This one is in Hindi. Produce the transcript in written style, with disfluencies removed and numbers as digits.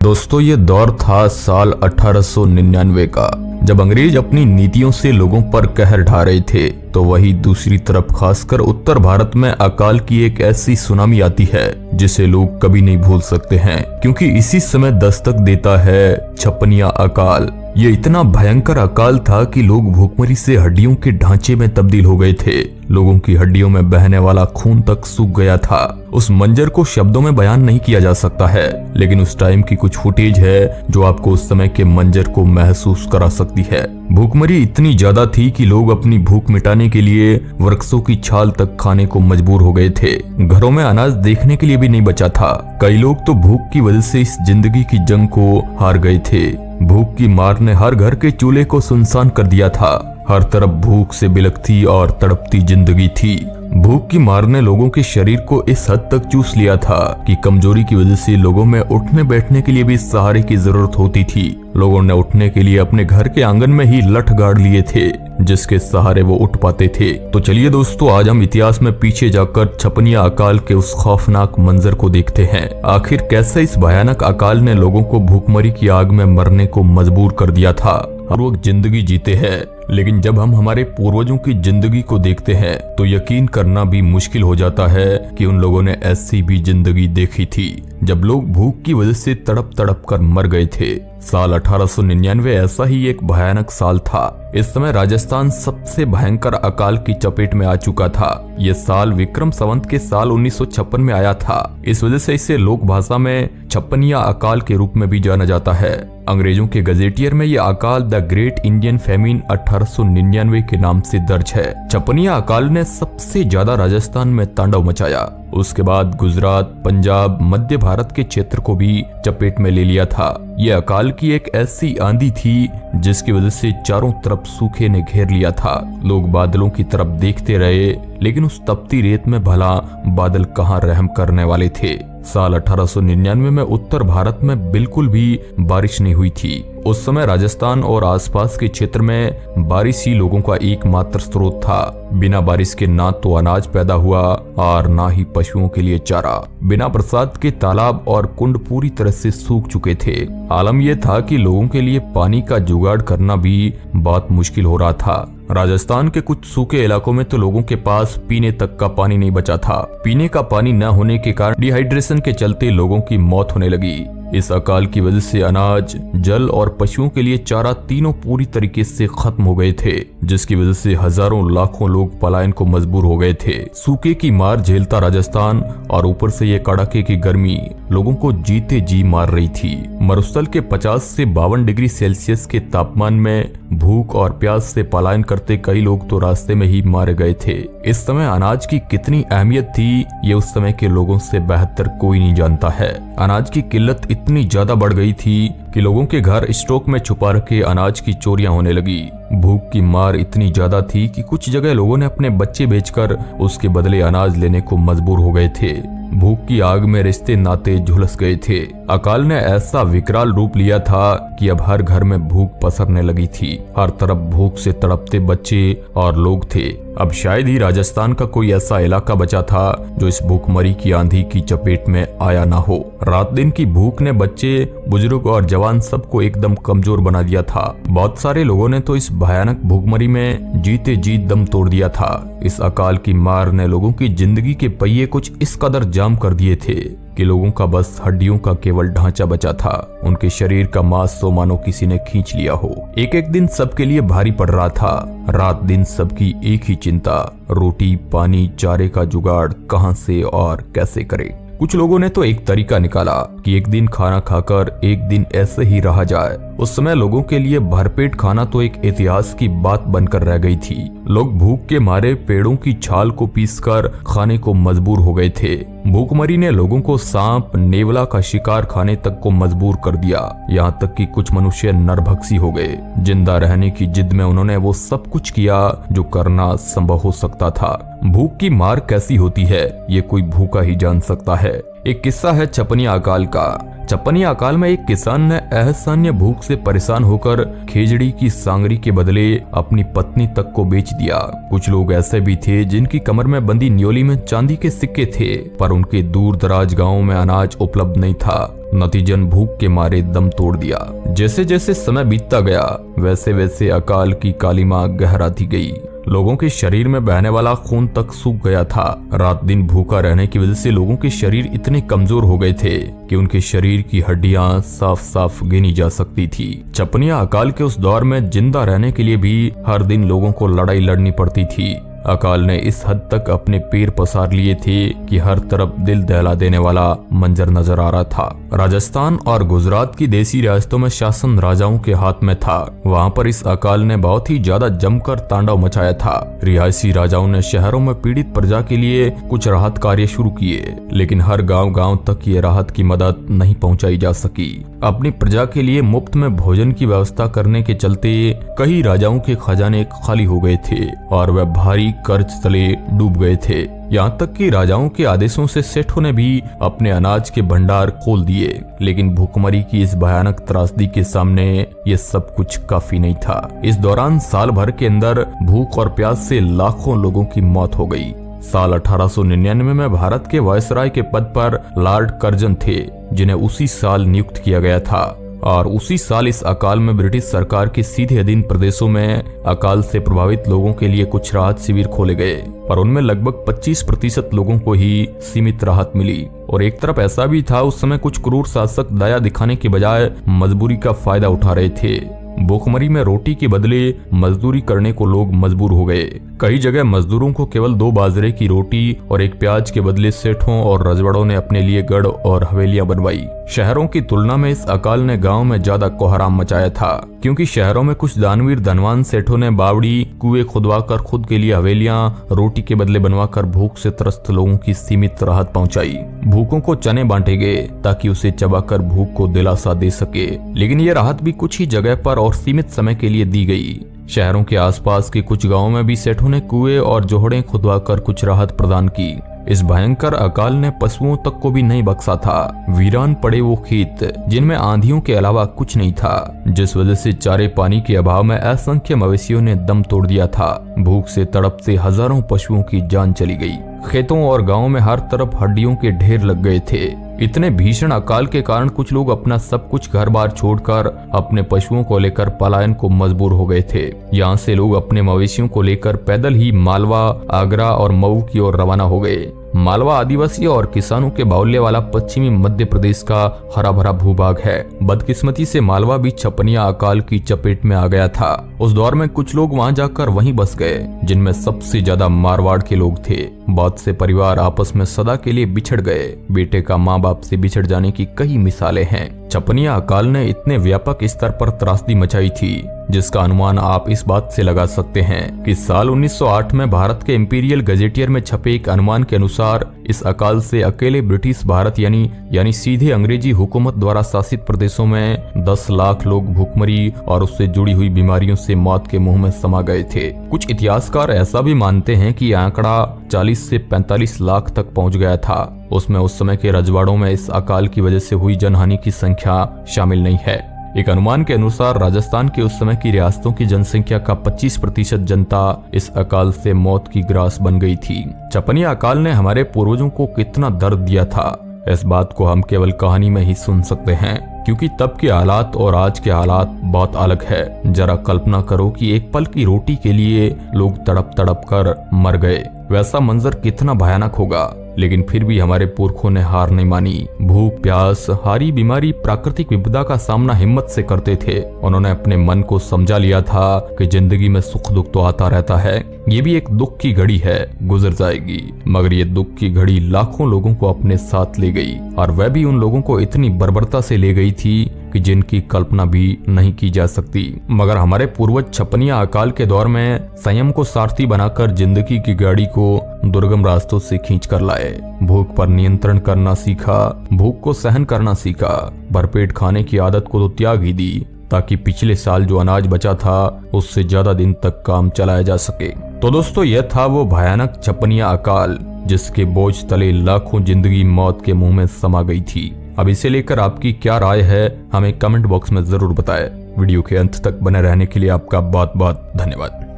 दोस्तों ये दौर था साल 1899 का, जब अंग्रेज अपनी नीतियों से लोगों पर कहर ढा रहे थे। तो वही दूसरी तरफ खासकर उत्तर भारत में अकाल की एक ऐसी सुनामी आती है जिसे लोग कभी नहीं भूल सकते हैं, क्योंकि इसी समय दस्तक देता है छपनिया अकाल। ये इतना भयंकर अकाल था कि लोग भूखमरी से हड्डियों के ढांचे में तब्दील हो गए थे। लोगों की हड्डियों में बहने वाला खून तक सूख गया था। उस मंजर को शब्दों में बयान नहीं किया जा सकता है, लेकिन उस टाइम की कुछ फुटेज है जो आपको उस समय के मंजर को महसूस करा सकती है। भूखमरी इतनी ज्यादा थी कि लोग अपनी भूख मिटाने के लिए वृक्षों की छाल तक खाने को मजबूर हो गए थे। घरों में अनाज देखने के लिए भी नहीं बचा था। कई लोग तो भूख की वजह से इस जिंदगी की जंग को हार गए थे। भूख की मार ने हर घर के चूल्हे को सुनसान कर दिया था। हर तरफ भूख से बिलखती और तड़पती जिंदगी थी। भूख की मार ने लोगों के शरीर को इस हद तक चूस लिया था कि कमजोरी की वजह से लोगों में उठने बैठने के लिए भी सहारे की जरूरत होती थी। लोगों ने उठने के लिए अपने घर के आंगन में ही लठ गाड़ लिए थे, जिसके सहारे वो उठ पाते थे। तो चलिए दोस्तों, आज हम इतिहास में पीछे जाकर छपनिया अकाल के उस खौफनाक मंजर को देखते हैं। आखिर कैसे इस भयानक अकाल ने लोगों को भूखमरी की आग में मरने को मजबूर कर दिया था। हर वक्त जिंदगी जीते हैं, लेकिन जब हम हमारे पूर्वजों की जिंदगी को देखते हैं तो यकीन करना भी मुश्किल हो जाता है कि उन लोगों ने ऐसी भी जिंदगी देखी थी जब लोग भूख की वजह से तड़प तड़प कर मर गए थे। साल 1899 ऐसा ही एक भयानक साल था। इस समय राजस्थान सबसे भयंकर अकाल की चपेट में आ चुका था। यह साल विक्रम संवत के साल 1956 में आया था। इस वजह से इसे लोक भाषा में छपनिया अकाल के रूप में भी जाना जाता है। अंग्रेजों के गजेटियर में यह अकाल द ग्रेट इंडियन फेमिन 1899 के नाम से दर्ज है। छपनिया अकाल ने सबसे ज्यादा राजस्थान में तांडव मचाया। उसके बाद गुजरात, पंजाब, मध्य भारत के क्षेत्र को भी चपेट में ले लिया था। यह अकाल की एक ऐसी आंधी थी जिसकी वजह से चारों तरफ सूखे ने घेर लिया था। लोग बादलों की तरफ देखते रहे, लेकिन उस तपती रेत में भला बादल कहां रहम करने वाले थे। साल 1899 में उत्तर भारत में बिल्कुल भी बारिश नहीं हुई थी। उस समय राजस्थान और आसपास के क्षेत्र में बारिश ही लोगों का एकमात्र स्रोत था। बिना बारिश के ना तो अनाज पैदा हुआ और ना ही पशुओं के लिए चारा। बिना बरसात के तालाब और कुंड पूरी तरह से सूख चुके थे। आलम यह था कि लोगों के लिए पानी का जुगाड़ करना भी बहुत मुश्किल हो रहा था। राजस्थान के कुछ सूखे इलाकों में तो लोगों के पास पीने तक का पानी नहीं बचा था। पीने का पानी न होने के कारण डिहाइड्रेशन के चलते लोगों की मौत होने लगी। इस अकाल की वजह से अनाज, जल और पशुओं के लिए चारा तीनों पूरी तरीके से खत्म हो गए थे, जिसकी वजह से हजारों लाखों लोग पलायन को मजबूर हो गए थे। सूखे की मार झेलता राजस्थान और ऊपर से ये कड़ाके की गर्मी लोगों को जीते जी मार रही थी। मरुस्थल के 50 से 52 डिग्री सेल्सियस के तापमान में भूख और प्यास से पलायन करते कई लोग तो रास्ते में ही मारे गए थे। इस समय अनाज की कितनी अहमियत थी ये उस समय के लोगों से बेहतर कोई नहीं जानता है। अनाज की किल्लत इतनी ज्यादा बढ़ गई थी कि लोगों के घर स्टॉक में छुपा रखे अनाज की चोरियां होने लगी। भूख की मार इतनी ज्यादा थी कि कुछ जगह लोगों ने अपने बच्चे बेचकर उसके बदले अनाज लेने को मजबूर हो गए थे। भूख की आग में रिश्ते नाते झुलस गए थे। अकाल ने ऐसा विकराल रूप लिया था कि अब हर घर में भूख पसरने लगी थी। हर तरफ भूख से तड़पते बच्चे और लोग थे। अब शायद ही राजस्थान का कोई ऐसा इलाका बचा था जो इस भूखमरी की आंधी की चपेट में आया ना हो। रात दिन की भूख ने बच्चे, बुजुर्ग और जवान सबको एकदम कमजोर बना दिया था। बहुत सारे लोगों ने तो इस भयानक भूखमरी में जीते जी दम तोड़ दिया था। इस अकाल की मार ने लोगों की जिंदगी के पहिए कुछ इस कदर जाम कर दिए थे कि लोगों का बस हड्डियों का केवल ढांचा बचा था। उनके शरीर का मांस तो मानो किसी ने खींच लिया हो। एक एक दिन सबके लिए भारी पड़ रहा था। रात दिन सबकी एक ही चिंता, रोटी, पानी, चारे का जुगाड़ कहां से और कैसे करे। कुछ लोगों ने तो एक तरीका निकाला कि एक दिन खाना खाकर एक दिन ऐसे ही रहा जाए। उस समय लोगों के लिए भरपेट खाना तो एक इतिहास की बात बनकर रह गई थी। लोग भूख के मारे पेड़ों की छाल को पीसकर खाने को मजबूर हो गए थे। भूखमरी ने लोगों को सांप, नेवला का शिकार खाने तक को मजबूर कर दिया। यहाँ तक कि कुछ मनुष्य नरभक्षी हो गए। जिंदा रहने की जिद में उन्होंने वो सब कुछ किया जो करना संभव हो सकता था। भूख की मार कैसी होती है ये कोई भूखा ही जान सकता है। एक किस्सा है छपनिया अकाल का। छपनिया अकाल में एक किसान ने असहनीय भूख से परेशान होकर खेजड़ी की सांगरी के बदले अपनी पत्नी तक को बेच दिया। कुछ लोग ऐसे भी थे जिनकी कमर में बंधी न्योली में चांदी के सिक्के थे, पर उनके दूर दराज गाँव में अनाज उपलब्ध नहीं था। नतीजन भूख के मारे दम तोड़ दिया। जैसे जैसे समय बीतता गया वैसे वैसे अकाल की कालिमा गहराती गई। लोगों के शरीर में बहने वाला खून तक सूख गया था। रात दिन भूखा रहने की वजह से लोगों के शरीर इतने कमजोर हो गए थे कि उनके शरीर की हड्डियां साफ साफ गिनी जा सकती थी। छपनिया अकाल के उस दौर में जिंदा रहने के लिए भी हर दिन लोगों को लड़ाई लड़नी पड़ती थी। अकाल ने इस हद तक अपने पैर पसार लिए थे कि हर तरफ दिल दहला देने वाला मंजर नजर आ रहा था। राजस्थान और गुजरात की देसी रियासतों में शासन राजाओं के हाथ में था। वहाँ पर इस अकाल ने बहुत ही ज्यादा जमकर तांडव मचाया था। रिहायशी राजाओं ने शहरों में पीड़ित प्रजा के लिए कुछ राहत कार्य शुरू किए, लेकिन हर गांव तक ये राहत की मदद नहीं पहुंचाई जा सकी। अपनी प्रजा के लिए मुफ्त में भोजन की व्यवस्था करने के चलते कई राजाओं के खजाने खाली हो गए थे और वह भारी कर्ज तले डूब गए थे। यहाँ तक कि राजाओं के आदेशों से सेठों ने भी अपने अनाज के भंडार खोल दिए, लेकिन भूखमरी की इस भयानक त्रासदी के सामने ये सब कुछ काफी नहीं था। इस दौरान साल भर के अंदर भूख और प्यास से लाखों लोगों की मौत हो गई। साल 1899 में भारत के वायसराय के पद पर लॉर्ड कर्जन थे, जिन्हें उसी साल नियुक्त किया गया था। और उसी साल इस अकाल में ब्रिटिश सरकार के सीधे अधीन प्रदेशों में अकाल से प्रभावित लोगों के लिए कुछ राहत शिविर खोले गए, पर उनमें लगभग 25% लोगों को ही सीमित राहत मिली। और एक तरफ ऐसा भी था, उस समय कुछ क्रूर शासक दया दिखाने के बजाय मजबूरी का फायदा उठा रहे थे। भूखमरी में रोटी के बदले मजदूरी करने को लोग मजबूर हो गए। कई जगह मजदूरों को केवल 2 बाजरे की रोटी और 1 प्याज के बदले सेठों और रजवाड़ों ने अपने लिए गढ़ और हवेलियां बनवाई। शहरों की तुलना में इस अकाल ने गांव में ज्यादा कोहराम मचाया था, क्योंकि शहरों में कुछ दानवीर धनवान सेठों ने बावड़ी कुएं खुदवाकर खुद के लिए हवेलियां रोटी के बदले बनवाकर भूख से त्रस्त लोगों की सीमित राहत पहुंचाई। भूखों को चने बांटे गए ताकि उसे चबाकर भूख को दिलासा दे सके, लेकिन ये राहत भी कुछ ही जगह पर और सीमित समय के लिए दी गई। शहरों के आसपास के कुछ गांवों में भी सेठों ने कुएं और जोहड़े खुदवाकर कुछ राहत प्रदान की। इस भयंकर अकाल ने पशुओं तक को भी नहीं बख्शा था। वीरान पड़े वो खेत जिनमें आंधियों के अलावा कुछ नहीं था, जिस वजह से चारे पानी के अभाव में असंख्य मवेशियों ने दम तोड़ दिया था। भूख से तड़पते हजारों पशुओं की जान चली गई। खेतों और गांवों में हर तरफ हड्डियों के ढेर लग गए थे। इतने भीषण अकाल के कारण कुछ लोग अपना सब कुछ घर बार छोड़कर अपने पशुओं को लेकर पलायन को मजबूर हो गए थे। यहाँ से लोग अपने मवेशियों को लेकर पैदल ही मालवा, आगरा और मऊ की ओर रवाना हो गए। मालवा आदिवासी और किसानों के बाहुल्य वाला पश्चिमी मध्य प्रदेश का हरा भरा भूभाग है। बदकिस्मती से मालवा भी छपनिया अकाल की चपेट में आ गया था। उस दौर में कुछ लोग वहां जाकर वहीं बस गए, जिनमें सबसे ज्यादा मारवाड़ के लोग थे। बहुत से परिवार आपस में सदा के लिए बिछड़ गए। बेटे का माँ बाप से बिछड़ जाने की कई मिसालें हैं। छपनिया अकाल ने इतने व्यापक स्तर पर त्रासदी मचाई थी, जिसका अनुमान आप इस बात से लगा सकते हैं कि साल 1908 में भारत के इंपीरियल गजेटियर में छपे एक अनुमान के अनुसार इस अकाल से अकेले ब्रिटिश भारत यानी सीधे अंग्रेजी हुकूमत द्वारा शासित प्रदेशों में 10 लाख लोग भूखमरी और उससे जुड़ी हुई बीमारियों से मौत के मुंह में समा गए थे। कुछ इतिहासकार ऐसा भी मानते हैं कि आंकड़ा 40 से 45 लाख तक पहुंच गया था। उसमें उस समय के रजवाड़ों में इस अकाल की वजह से हुई जनहानि की संख्या शामिल नहीं है। एक अनुमान के अनुसार राजस्थान के उस समय की रियासतों की जनसंख्या का 25% जनता इस अकाल से मौत की ग्रास बन गई थी। छपनिया अकाल ने हमारे पूर्वजों को कितना दर्द दिया था, इस बात को हम केवल कहानी में ही सुन सकते हैं, क्योंकि तब के हालात और आज के हालात बहुत अलग है। जरा कल्पना करो कि एक पल की रोटी के लिए लोग तड़प तड़प कर मर गए। वैसा मंजर कितना भयानक होगा, लेकिन फिर भी हमारे पुरखों ने हार नहीं मानी। भूख, प्यास, हारी बीमारी, प्राकृतिक विपदा का सामना हिम्मत से करते थे। उन्होंने अपने मन को समझा लिया था कि जिंदगी में सुख दुख तो आता रहता है, ये भी एक दुख की घड़ी है, गुजर जाएगी। मगर ये दुख की घड़ी लाखों लोगों को अपने साथ ले गई, और वह भी उन लोगों को इतनी बर्बरता से ले गई थी कि जिनकी कल्पना भी नहीं की जा सकती। मगर हमारे पूर्वज छपनिया अकाल के दौर में संयम को सारथी बनाकर जिंदगी की गाड़ी को दुर्गम रास्तों से खींच कर लाए। भूख पर नियंत्रण करना सीखा, भूख को सहन करना सीखा, भरपेट खाने की आदत को तो त्याग ही दी, ताकि पिछले साल जो अनाज बचा था उससे ज्यादा दिन तक काम चलाया जा सके। तो दोस्तों, यह था वो भयानक छपनिया अकाल जिसके बोझ तले लाखों जिंदगी मौत के मुंह में समा गई थी। अब इसे लेकर आपकी क्या राय है, हमें कमेंट बॉक्स में जरूर बताएं। वीडियो के अंत तक बने रहने के लिए आपका बहुत बहुत धन्यवाद।